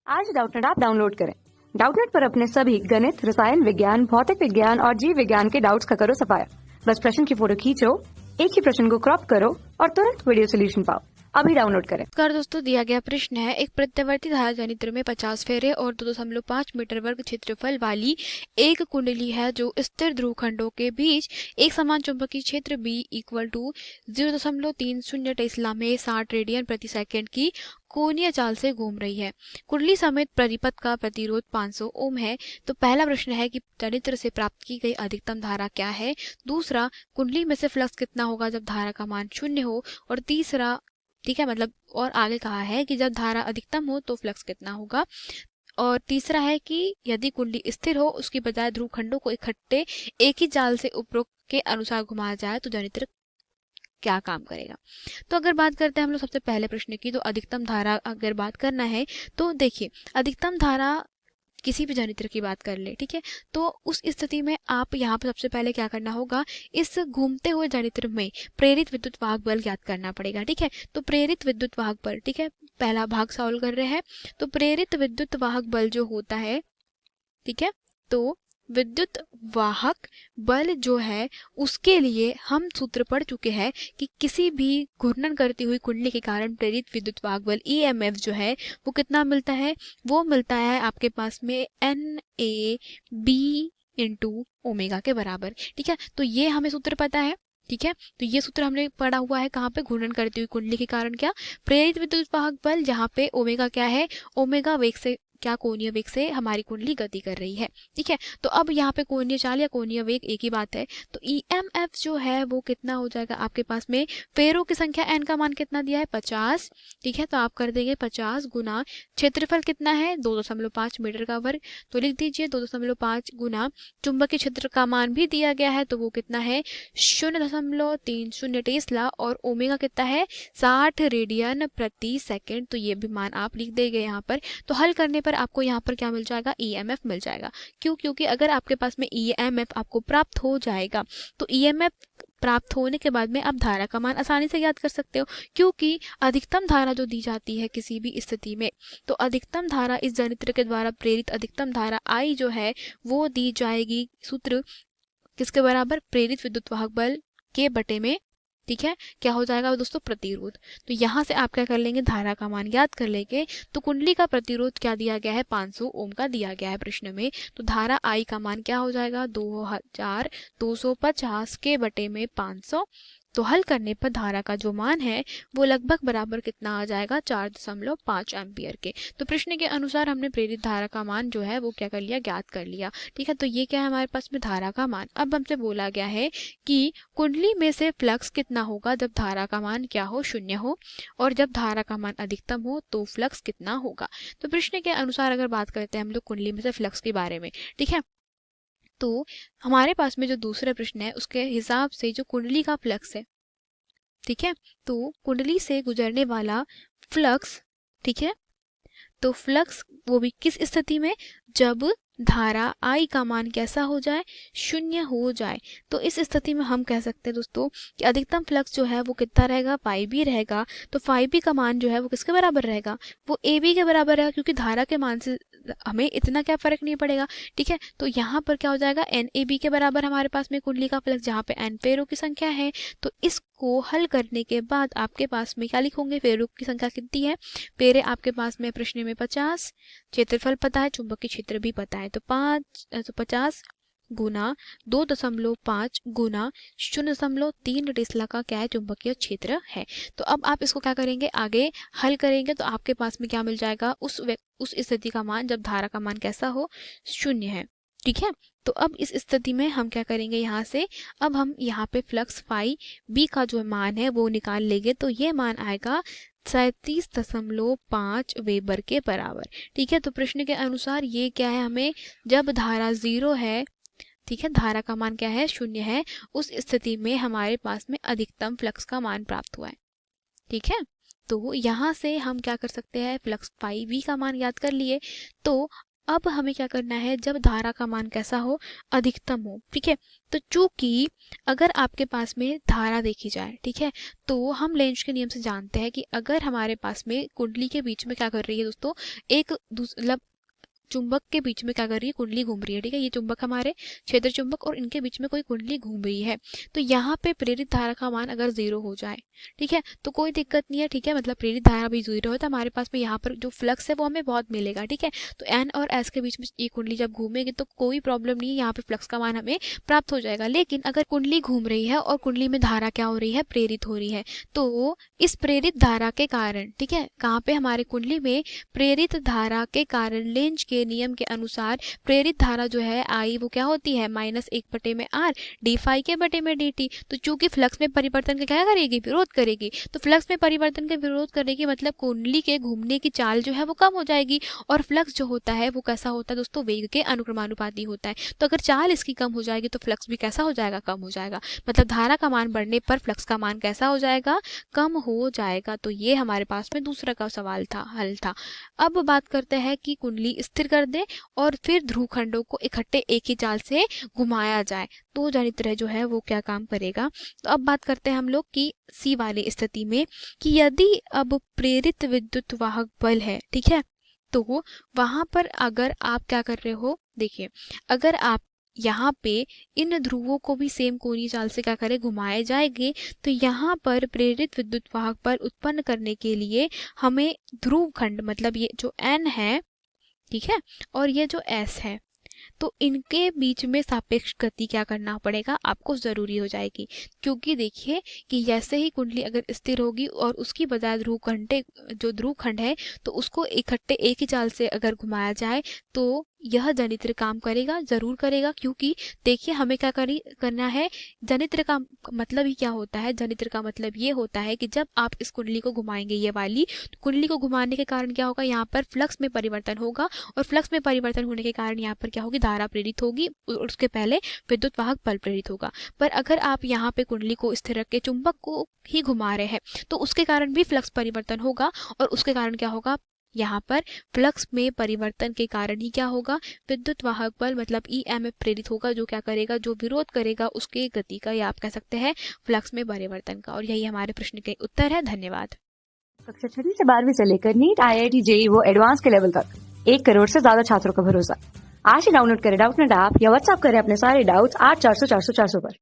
आज Doubtnut app download करें। Doubtnut पर अपने सभी गणित, रसायन विज्ञान, भौतिक विज्ञान और जीव विज्ञान के डाउट्स का करो सफाया। बस प्रश्न की फोटो खींचो, एक ही प्रश्न को क्रॉप करो और तुरंत वीडियो सोल्यूशन पाओ। अभी डाउनलोड करें। नमस्कार दोस्तों, दिया गया प्रश्न है एक प्रत्यावर्ती धारा जनित्र में 50 फेरे और 2.5 मीटर वर्ग क्षेत्रफल वाली एक कुंडली है जो स्थिर ध्रुवखंडों के बीच एक समान चुंबकीय क्षेत्र B इक्वल टू 0.30 टेस्ला में 60 रेडियन प्रति सेकंड की कोणीय चाल से घूम रही है। कुंडली समेत परिपथ का प्रतिरोध 500 ओम है। तो पहला प्रश्न है कि जनित्र से प्राप्त की गई अधिकतम धारा क्या है। दूसरा, कुंडली में से फ्लक्स कितना होगा जब धारा का मान 0 हो। और तीसरा, ठीक है, मतलब और आगे कहा है कि जब धारा अधिकतम हो तो फ्लक्स कितना होगा। और तीसरा है कि यदि कुंडली स्थिर हो, उसकी बजाय ध्रुवखंडों को इकट्ठे एक ही चाल से उपरोक्त के अनुसार घुमाया जाए तो जनित्र क्या काम करेगा। तो अगर बात करते हैं हम लोग सबसे पहले प्रश्न की, तो अधिकतम धारा अगर बात करना है तो देखिए, अधिकतम धारा किसी भी जनित्र की बात कर ले, ठीक है, तो उस स्थिति में आप यहाँ पर सबसे पहले क्या करना होगा, इस घूमते हुए जनित्र में प्रेरित विद्युत वाहक बल ज्ञात करना पड़ेगा। ठीक है, तो प्रेरित विद्युत वाहक बल, ठीक है, पहला भाग सॉल्व कर रहे हैं। तो प्रेरित विद्युत वाहक बल जो होता है, ठीक है, तो विद्युत वाहक बल जो है उसके लिए हम सूत्र पढ़ चुके हैं कि किसी भी घूर्णन करती हुई कुंडली के कारण प्रेरित विद्युत वाहक बल EMF जो है वो कितना मिलता है, वो मिलता है आपके पास में NAB इंटू ओमेगा के बराबर। ठीक है, तो ये हमें सूत्र पता है। ठीक है, तो ये सूत्र हमने पढ़ा हुआ है कहाँ पे, घूर्णन करती हुई कुंडली के कारण क्या, प्रेरित विद्युत वाहक बल, जहाँ पे ओमेगा क्या है, ओमेगा वेग से क्या कोणीय वेग से हमारी कुंडली गति कर रही है। ठीक है, तो अब यहाँ पे कोणीय चाल या कोणीय वेग एक ही बात है। तो EMF जो है वो कितना हो जाएगा आपके पास में, फेरों की संख्या n का मान कितना दिया है 50। ठीक है, तो आप कर देंगे 50 गुना क्षेत्रफल कितना है 2.5 मीटर का वर्ग, तो लिख दीजिए 2.5 गुना चुंबकीय क्षेत्र का मान भी दिया गया है, तो वो कितना है 0.30 टेस्ला और ओमेगा कितना है 60 रेडियन प्रति सेकंड। तो ये भी मान आप लिख देंगे यहाँ पर। तो हल करने पर आपको यहाँ पर क्या मिल जाएगा, EMF मिल जाएगा। क्यों, क्योंकि अगर आपके पास में EMF आपको प्राप्त हो जाएगा तो EMF प्राप्त होने के बाद में आप धारा का मान आसानी से याद कर सकते हो, क्योंकि अधिकतम धारा जो दी जाती है किसी भी स्थिति में, तो अधिकतम धारा इस जनित्र के द्वारा प्रेरित अधिकतम धारा I जो है वो दी जाएगी, सूत्र किसके बराबर, प्रेरित विद्युत वाहक बल के बटे में, ठीक है, क्या हो जाएगा दोस्तों, प्रतिरोध। तो यहाँ से आप क्या कर लेंगे, धारा का मान याद कर लेंगे। तो कुंडली का प्रतिरोध क्या दिया गया है, 500 ओम का दिया गया है प्रश्न में। तो धारा I का मान क्या हो जाएगा, 2250 के बटे में 500। तो हल करने पर धारा का जो मान है वो लगभग बराबर कितना आ जाएगा, 4.5 एम्पियर के। तो प्रश्न के अनुसार हमने प्रेरित धारा का मान जो है वो क्या कर लिया, ज्ञात कर लिया। ठीक है, तो ये क्या है हमारे पास में धारा का मान। अब हमसे बोला गया है कि कुंडली में से फ्लक्स कितना होगा जब धारा का मान क्या हो, 0 हो, और जब धारा का मान अधिकतम हो तो फ्लक्स कितना होगा। तो प्रश्न के अनुसार अगर बात करते हैं हम लोग कुंडली में से फ्लक्स के बारे में, ठीक है, तो हमारे पास में जो दूसरा प्रश्न है उसके हिसाब से जो कुंडली का फ्लक्स है, ठीक है, तो कुंडली से गुजरने वाला फ्लक्स, ठीक है, तो फ्लक्स वो भी किस स्थिति में, जब धारा I का मान कैसा हो जाए, 0 हो जाए। तो इस स्थिति में हम कह सकते हैं दोस्तों कि अधिकतम फ्लक्स जो है वो कितना रहेगा, फाई बी रहेगा। तो फाई बी का मान जो है वो किसके बराबर रहेगा, वो AB के बराबर रहेगा, क्योंकि धारा के मान से हमें इतना क्या फर्क नहीं पड़ेगा। ठीक है, तो यहाँ पर क्या हो जाएगा, NAB के बराबर हमारे पास में कुंडली का फ्लक्स, जहाँ पे N फेरों की संख्या है। तो इसको हल करने के बाद आपके पास में क्या लिखोगे, फेरों की संख्या कितनी है, फेरे आपके पास में प्रश्न में 50, क्षेत्रफल पता है, चुंबकीय क्षेत्र भी पता है, तो 50 गुना 2.5 गुना 0.3 टेस्ला का क्या है, चुंबकीय क्षेत्र है। तो अब आप इसको क्या करेंगे, आगे हल करेंगे तो आपके पास में क्या मिल जाएगा, उस स्थिति का मान जब धारा का मान कैसा हो, 0 है। ठीक है, तो अब इस स्थिति में हम क्या करेंगे, यहाँ से अब हम यहाँ पे फ्लक्स फाई बी का जो मान है वो निकाल लेंगे। तो ये मान आएगा 37.5 वेबर के बराबर। ठीक है, तो प्रश्न के अनुसार ये क्या है, हमें जब धारा 0 है, ठीक है, धारा का मान क्या है, 0 है, उस स्थिति में हमारे पास में अधिकतम फ्लक्स का मान प्राप्त हुआ है। ठीक है, तो यहाँ से हम क्या कर सकते हैं, फ्लक्स फाई बी का मान याद कर लिए। तो अब हमें क्या करना है, जब धारा का मान कैसा हो, अधिकतम हो, ठीक है। तो चूंकि अगर आपके पास में धारा देखी जाए, ठीक है, तो हम लेंज के नियम से जानते हैं कि अगर हमारे पास में कुंडली के बीच में क्या कर रही है दोस्तों, मतलब चुंबक के बीच में क्या कर रही है, कुंडली घूम रही है, ठीक है। ये चुंबक हमारे क्षेत्र चुंबक और इनके बीच में कोई कुंडली घूम रही है। तो यहाँ पे प्रेरित धारा का मान अगर 0 हो जाए, ठीक है, तो कोई दिक्कत नहीं है, ठीक है, मतलब प्रेरित धारा भी 0 है तो हमारे पास में यहाँ पर जो फ्लक्स है वो हमें बहुत मिलेगा, ठीक है। तो एन और एस के बीच में ये कुंडली जब घूमेगी तो कोई प्रॉब्लम नहीं है, यहाँ पे फ्लक्स का मान हमें प्राप्त हो जाएगा। लेकिन अगर कुंडली घूम रही है और कुंडली में धारा क्या हो रही है, प्रेरित हो रही है, तो इस प्रेरित धारा के कारण, ठीक है, कहाँ पे, हमारे कुंडली में प्रेरित धारा के कारण लेंज के नियम के अनुसार प्रेरित धारा जो है आई वो क्या होती है, -1/r डी फाई के बटे में डी टी। तो चूंकि फ्लक्स में परिवर्तन का क्या करेगी, विरोध करेगी, तो फ्लक्स में परिवर्तन का विरोध करेगी मतलब कुंडली के घूमने की चाल जो है वो कम हो जाएगी। और फ्लक्स जो होता है वो कैसा होता है दोस्तों, वेग के अनुक्रमानुपाती होता है। तो अगर चाल इसकी कम हो जाएगी तो फ्लक्स भी कैसा हो जाएगा, कम हो जाएगा। मतलब धारा का मान बढ़ने पर फ्लक्स का मान कैसा हो जाएगा, कम हो जाएगा। तो ये हमारे पास में दूसरा का सवाल था, हल था। अब बात करते हैं कि कुंडली स्थिर कर दे और फिर ध्रुव खंडों को इकट्ठे एक ही चाल से घुमाया जाए तो जनित्र जो है वो क्या काम करेगा। तो अब बात करते हैं हम लोग कि सी वाली स्थिति में कि यदि अब प्रेरित विद्युत वाहक बल है, ठीक है, तो वहां पर अगर आप क्या कर रहे हो, देखिए, अगर आप यहाँ पे इन ध्रुवों को भी सेम कोणीय चाल से क्या करें, घुमाए जाएंगे, तो यहाँ पर प्रेरित विद्युत वाहक बल उत्पन्न करने के लिए हमें ध्रुव खंड, मतलब ये जो n है, ठीक है, और ये जो s है, तो इनके बीच में सापेक्ष गति क्या करना पड़ेगा, आपको जरूरी हो जाएगी। क्योंकि देखिए कि जैसे ही कुंडली अगर स्थिर होगी और उसकी बजाय ध्रुव खंड है तो उसको इकट्ठे एक ही चाल से अगर घुमाया जाए तो यह जनित्र काम करेगा, जरूर करेगा। क्योंकि देखिए हमें क्या करना है, जनित्र का मतलब ही क्या होता है, जनित्र का मतलब ये होता है कि जब आप इस कुंडली को घुमाएंगे, ये वाली तो कुंडली को घुमाने के कारण क्या होगा, यहाँ पर फ्लक्स में परिवर्तन होगा और फ्लक्स में परिवर्तन होने के कारण यहाँ पर क्या होगी, धारा प्रेरित होगी और उसके पहले विद्युत वाहक बल प्रेरित होगा। पर अगर आप यहाँ पे कुंडली को स्थिर रख के चुंबक को ही घुमा रहे हैं तो उसके कारण भी फ्लक्स परिवर्तन होगा और उसके कारण क्या होगा, यहाँ पर फ्लक्स में परिवर्तन के कारण ही क्या होगा, विद्युत वाहक बल मतलब ईएमएफ प्रेरित होगा, जो क्या करेगा, जो विरोध करेगा उसके गति का, या आप कह सकते हैं फ्लक्स में परिवर्तन का। और यही हमारे प्रश्न के उत्तर है। धन्यवाद। कक्षा 6 से 12वीं से लेकर नीट, IIT, JEE वो एडवांस के लेवल तक 1 करोड़ से ज्यादा छात्रों का भरोसा। आज ही डाउनलोड करें डाउटनेट ऐप या व्हाट्सएप करें अपने सारे डाउट्स 8400 400 400 पर।